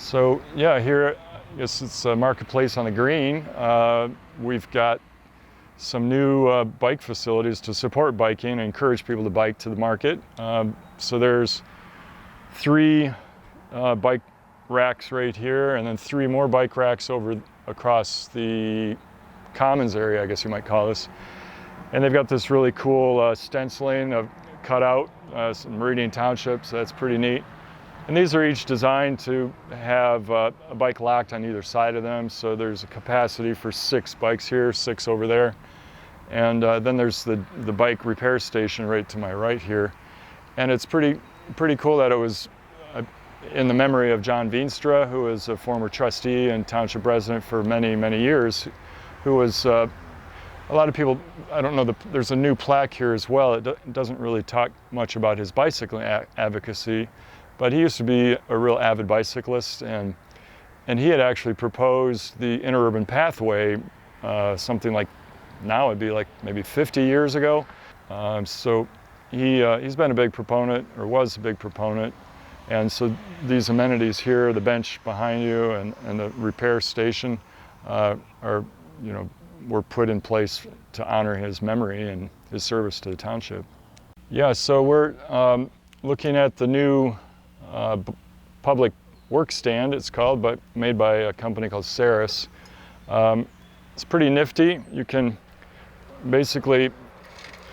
So yeah, here, I guess it's a marketplace on the green. We've got some new bike facilities to support biking and encourage people to bike to the market. So there's 3 bike racks right here, and then 3 more bike racks over across the commons area, I guess you might call this. And they've got this really cool stenciling of cutout, some Meridian Township, so that's pretty neat. And these are each designed to have a bike locked on either side of them, so there's a capacity for 6 bikes here, 6 over there. And then there's the bike repair station right to my right here. And it's pretty cool that it was in the memory of John Veenstra, who was a former trustee and township resident for many, many years, who was, a lot of people, I don't know, there's a new plaque here as well. It doesn't really talk much about his bicycling advocacy, but he used to be a real avid bicyclist, and he had actually proposed the interurban pathway, something like, now it'd be like maybe 50 years ago. So he's been a big proponent, or was a big proponent. And so these amenities here, the bench behind you and the repair station were put in place to honor his memory and his service to the township. Yeah, so we're looking at the new public work stand, it's called, but made by a company called Saris. It's pretty nifty. You can basically,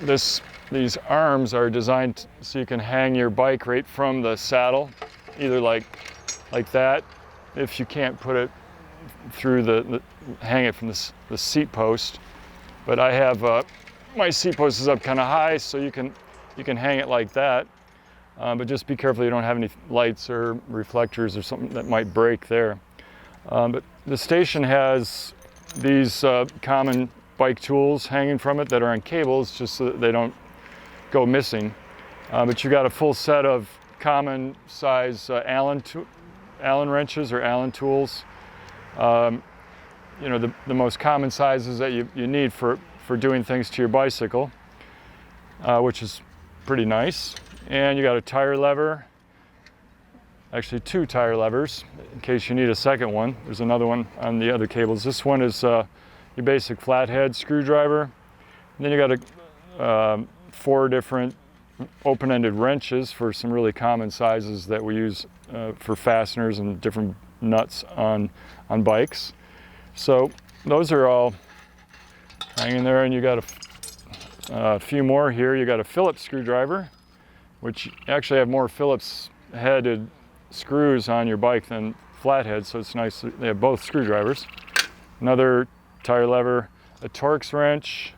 these arms are designed so you can hang your bike right from the saddle, either like that, if you can't put it through hang it from the seat post. But I have my seat post is up kind of high, so you can hang it like that. But just be careful you don't have any lights or reflectors or something that might break there. But the station has these common bike tools hanging from it that are on cables, just so that they don't go missing. But you got a full set of common size Allen wrenches or Allen tools. The most common sizes that you need for doing things to your bicycle, which is pretty nice. And you got a tire lever, actually 2 tire levers, in case you need a second one. There's another one on the other cables. This one is your basic flathead screwdriver. And then you got 4 different open-ended wrenches for some really common sizes that we use for fasteners and different nuts on bikes. So those are all hanging there, and you got a few more here. You got a Phillips screwdriver, which actually have more Phillips headed screws on your bike than flathead, so it's nice that they have both screwdrivers. Another tire lever, a Torx wrench.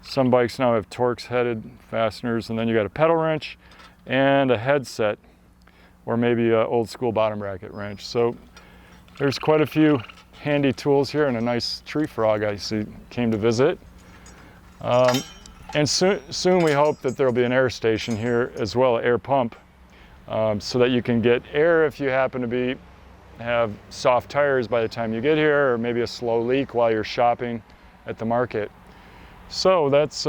Some bikes now have Torx headed fasteners, and then you got a pedal wrench and a headset, or maybe an old school bottom bracket wrench. So there's quite a few handy tools here, and a nice tree frog I see came to visit. And soon we hope that there'll be an air station here as well, an air pump, so that you can get air if you happen to have soft tires by the time you get here, or maybe a slow leak while you're shopping at the market. So that's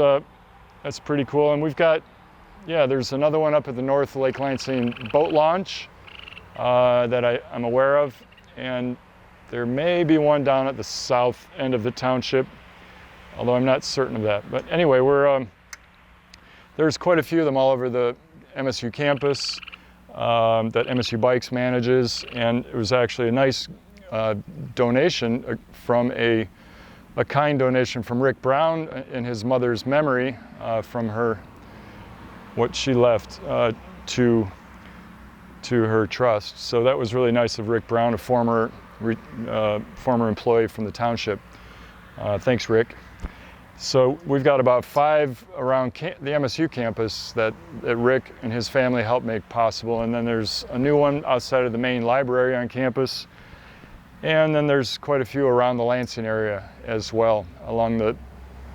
pretty cool. And we've got, there's another one up at the North Lake Lansing boat launch that I'm aware of, and there may be one down at the south end of the township, although I'm not certain of that. But anyway, there's quite a few of them all over the MSU campus that MSU Bikes manages, and it was actually a nice donation from a kind donation from Rick Brown in his mother's memory, from what she left to her trust. So that was really nice of Rick Brown, a former employee from the township. Thanks, Rick. So we've got about 5 around the MSU campus that Rick and his family helped make possible. And then there's a new one outside of the main library on campus. And then there's quite a few around the Lansing area as well, along the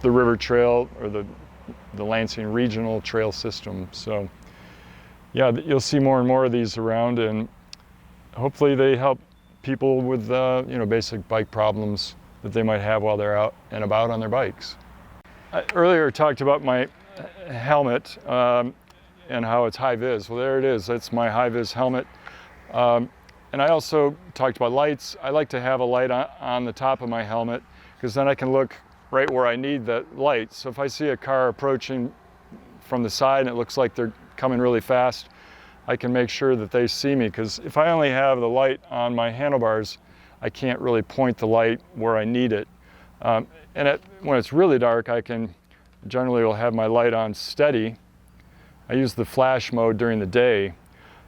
river trail, or the Lansing regional trail system. So yeah, you'll see more and more of these around, and hopefully they help people with basic bike problems that they might have while they're out and about on their bikes. I earlier talked about my helmet and how it's high vis. Well, there it is. That's my high vis helmet. And I also talked about lights. I like to have a light on the top of my helmet, because then I can look right where I need the light. So if I see a car approaching from the side and it looks like they're coming really fast, I can make sure that they see me, because if I only have the light on my handlebars, I can't really point the light where I need it. When it's really dark, I can generally will have my light on steady. I use the flash mode during the day,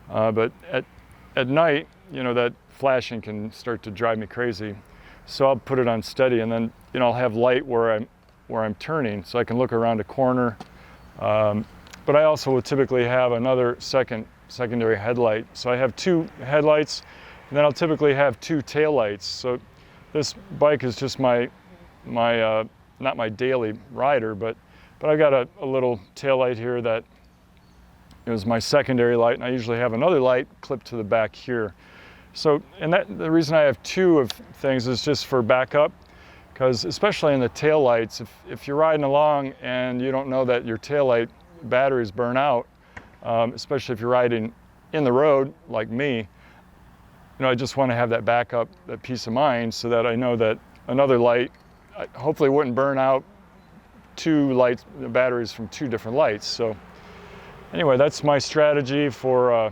but at night, that flashing can start to drive me crazy. So I'll put it on steady, and then I'll have light where I'm turning, so I can look around a corner. But I also will typically have another secondary headlight. So I have 2 headlights, and then I'll typically have 2 taillights. So this bike is just my not my daily rider, but I've got a little taillight here that is my secondary light, and I usually have another light clipped to the back here. So, the reason I have 2 of things is just for backup, because especially in the taillights, if you're riding along and you don't know that your taillight batteries burn out, especially if you're riding in the road like me, I just want to have that backup, that peace of mind, so that I know that another light hopefully wouldn't burn out 2 batteries from 2 different lights. So anyway, that's my strategy for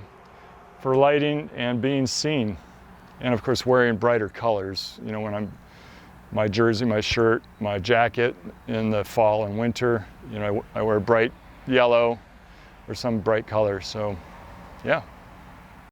lighting and being seen, and of course wearing brighter colors. When my jersey, my shirt, my jacket in the fall and winter, I wear bright yellow or some bright color. So yeah.